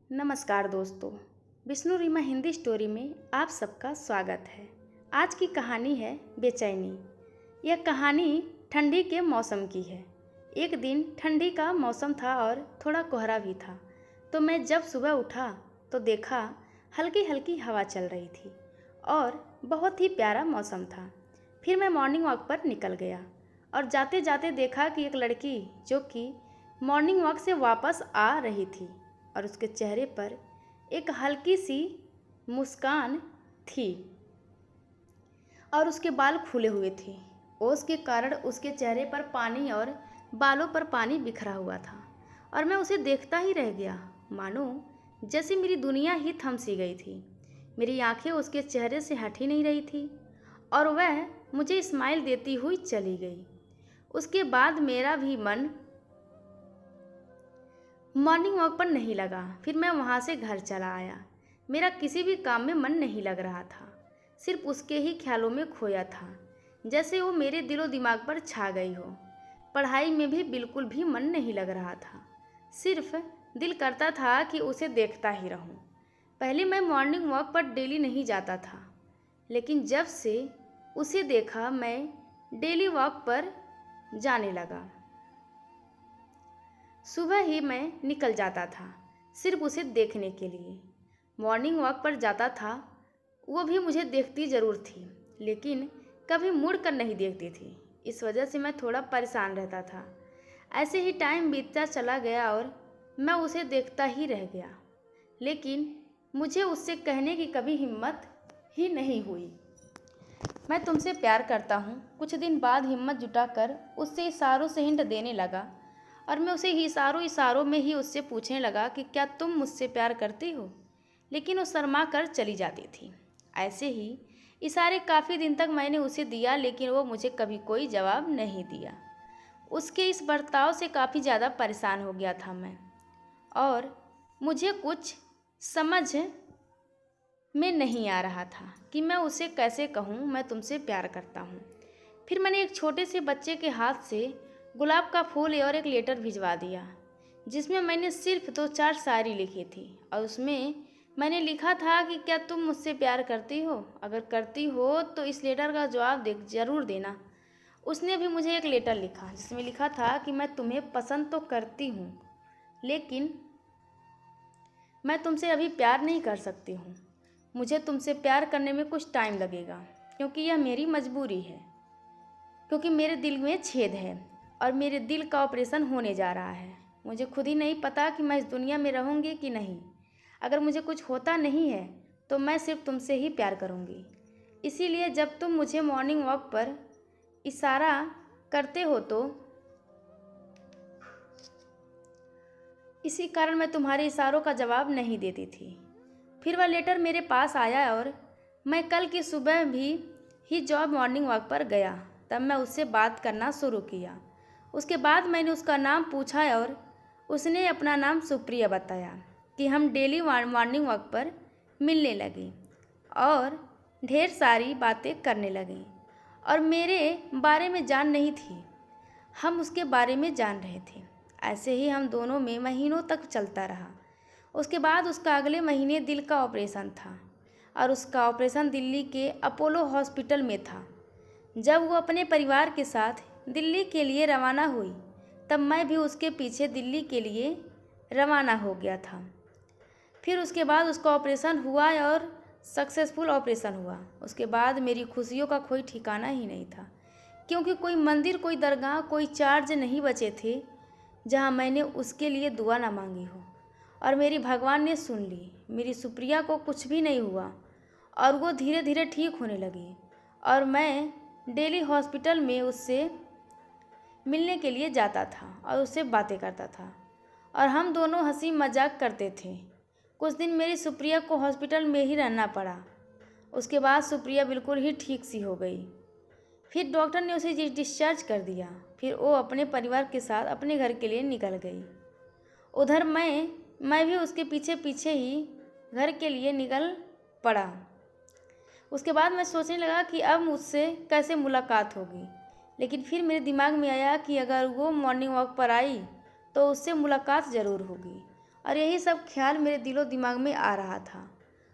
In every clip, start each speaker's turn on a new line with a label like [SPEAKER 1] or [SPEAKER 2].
[SPEAKER 1] नमस्कार दोस्तों। विष्णु रीमा हिंदी स्टोरी में आप सबका स्वागत है। आज की कहानी है बेचैनी। यह कहानी ठंडी के मौसम की है। एक दिन ठंडी का मौसम था और थोड़ा कोहरा भी था। तो मैं जब सुबह उठा तो देखा हल्की हल्की हवा चल रही थी और बहुत ही प्यारा मौसम था। फिर मैं मॉर्निंग वॉक पर निकल गया और जाते जाते देखा कि एक लड़की जो कि मॉर्निंग वॉक से वापस आ रही थी और उसके चेहरे पर एक हल्की सी मुस्कान थी और उसके बाल खुले हुए थे। ओस के कारण उसके चेहरे पर पानी और बालों पर पानी बिखरा हुआ था और मैं उसे देखता ही रह गया, मानो जैसे मेरी दुनिया ही थम सी गई थी। मेरी आंखें उसके चेहरे से हट ही नहीं रही थी और वह मुझे स्माइल देती हुई चली गई। उसके बाद मेरा भी मन मॉर्निंग वॉक पर नहीं लगा। फिर मैं वहाँ से घर चला आया। मेरा किसी भी काम में मन नहीं लग रहा था, सिर्फ उसके ही ख्यालों में खोया था, जैसे वो मेरे दिलो दिमाग पर छा गई हो। पढ़ाई में भी बिल्कुल भी मन नहीं लग रहा था, सिर्फ दिल करता था कि उसे देखता ही रहूं। पहले मैं मॉर्निंग वॉक पर डेली नहीं जाता था, लेकिन जब से उसे देखा मैं डेली वॉक पर जाने लगा। सुबह ही मैं निकल जाता था सिर्फ उसे देखने के लिए। मॉर्निंग वॉक पर जाता था, वो भी मुझे देखती ज़रूर थी, लेकिन कभी मुड़ कर नहीं देखती थी। इस वजह से मैं थोड़ा परेशान रहता था। ऐसे ही टाइम बीतता चला गया और मैं उसे देखता ही रह गया, लेकिन मुझे उससे कहने की कभी हिम्मत ही नहीं हुई। मैं तुमसे प्यार करता हूँ। कुछ दिन बाद हिम्मत जुटाकर उससे इशारों से हिंट देने लगा और मैं उसे इशारों इशारों में ही उससे पूछने लगा कि क्या तुम मुझसे प्यार करती हो, लेकिन वो शर्मा कर चली जाती थी। ऐसे ही इशारे काफ़ी दिन तक मैंने उसे दिया, लेकिन वो मुझे कभी कोई जवाब नहीं दिया। उसके इस बर्ताव से काफ़ी ज़्यादा परेशान हो गया था मैं, और मुझे कुछ समझ में नहीं आ रहा था कि मैं उसे कैसे कहूँ मैं तुमसे प्यार करता हूँ। फिर मैंने एक छोटे से बच्चे के हाथ से गुलाब का फूल और एक लेटर भिजवा दिया, जिसमें मैंने सिर्फ 2-4 शायरी लिखी थी और उसमें मैंने लिखा था कि क्या तुम मुझसे प्यार करती हो, अगर करती हो तो इस लेटर का जवाब ज़रूर देना। उसने भी मुझे एक लेटर लिखा जिसमें लिखा था कि मैं तुम्हें पसंद तो करती हूँ, लेकिन मैं तुमसे अभी प्यार नहीं कर सकती हूँ। मुझे तुमसे प्यार करने में कुछ टाइम लगेगा, क्योंकि यह मेरी मजबूरी है, क्योंकि मेरे दिल में छेद है और मेरे दिल का ऑपरेशन होने जा रहा है। मुझे खुद ही नहीं पता कि मैं इस दुनिया में रहूँगी कि नहीं। अगर मुझे कुछ होता नहीं है तो मैं सिर्फ तुमसे ही प्यार करूँगी। इसीलिए जब तुम मुझे मॉर्निंग वॉक पर इशारा करते हो तो इसी कारण मैं तुम्हारे इशारों का जवाब नहीं देती थी। फिर वह लेटर मेरे पास आया और मैं कल की सुबह भी ही जॉब मॉर्निंग वॉक पर गया। तब मैं उससे बात करना शुरू किया। उसके बाद मैंने उसका नाम पूछा और उसने अपना नाम सुप्रिया बताया कि हम डेली मॉर्निंग वॉक पर मिलने लगे और ढेर सारी बातें करने लगे और मेरे बारे में जान नहीं थी, हम उसके बारे में जान रहे थे। ऐसे ही हम दोनों में महीनों तक चलता रहा। उसके बाद उसका अगले महीने दिल का ऑपरेशन था और उसका ऑपरेशन दिल्ली के अपोलो हॉस्पिटल में था। जब वो अपने परिवार के साथ दिल्ली के लिए रवाना हुई, तब मैं भी उसके पीछे दिल्ली के लिए रवाना हो गया था। फिर उसके बाद उसका ऑपरेशन हुआ और सक्सेसफुल ऑपरेशन हुआ। उसके बाद मेरी खुशियों का कोई ठिकाना ही नहीं था, क्योंकि कोई मंदिर, कोई दरगाह, कोई चार्ज नहीं बचे थे जहाँ मैंने उसके लिए दुआ ना मांगी हो। और मेरी भगवान ने सुन ली। मेरी सुप्रिया को कुछ भी नहीं हुआ और वो धीरे धीरे ठीक होने लगी और मैं डेली हॉस्पिटल में उससे मिलने के लिए जाता था और उससे बातें करता था और हम दोनों हंसी मजाक करते थे। कुछ दिन मेरी सुप्रिया को हॉस्पिटल में ही रहना पड़ा। उसके बाद सुप्रिया बिल्कुल ही ठीक सी हो गई। फिर डॉक्टर ने उसे डिस्चार्ज कर दिया। फिर वो अपने परिवार के साथ अपने घर के लिए निकल गई। उधर मैं भी उसके पीछे पीछे ही घर के लिए निकल पड़ा। उसके बाद मैं सोचने लगा कि अब मुझसे कैसे मुलाकात होगी, लेकिन फिर मेरे दिमाग में आया कि अगर वो मॉर्निंग वॉक पर आई तो उससे मुलाकात ज़रूर होगी और यही सब ख्याल मेरे दिलो दिमाग में आ रहा था।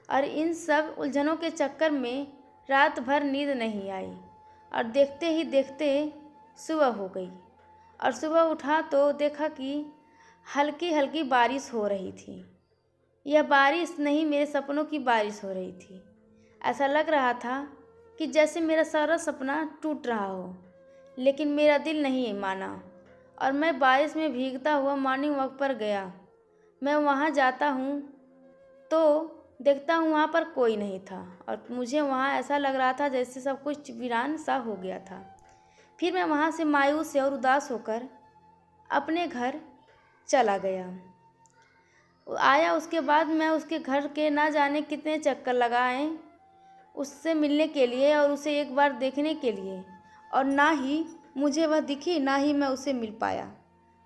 [SPEAKER 1] और इन सब उलझनों के चक्कर में रात भर नींद नहीं आई और देखते ही देखते सुबह हो गई। और सुबह उठा तो देखा कि हल्की हल्की बारिश हो रही थी। यह बारिश नहीं, मेरे सपनों की बारिश हो रही थी। ऐसा लग रहा था कि जैसे मेरा सारा सपना टूट रहा हो, लेकिन मेरा दिल नहीं माना और मैं बारिश में भीगता हुआ मॉर्निंग वॉक पर गया। मैं वहाँ जाता हूँ तो देखता हूँ वहाँ पर कोई नहीं था और मुझे वहाँ ऐसा लग रहा था जैसे सब कुछ वीरान सा हो गया था। फिर मैं वहाँ से मायूस और उदास होकर अपने घर चला गया। उसके बाद मैं उसके घर के ना जाने कितने चक्कर लगाए उससे मिलने के लिए और उसे एक बार देखने के लिए, और ना ही मुझे वह दिखी ना ही मैं उसे मिल पाया।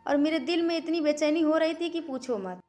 [SPEAKER 1] और मेरे दिल में इतनी बेचैनी हो रही थी कि पूछो मत।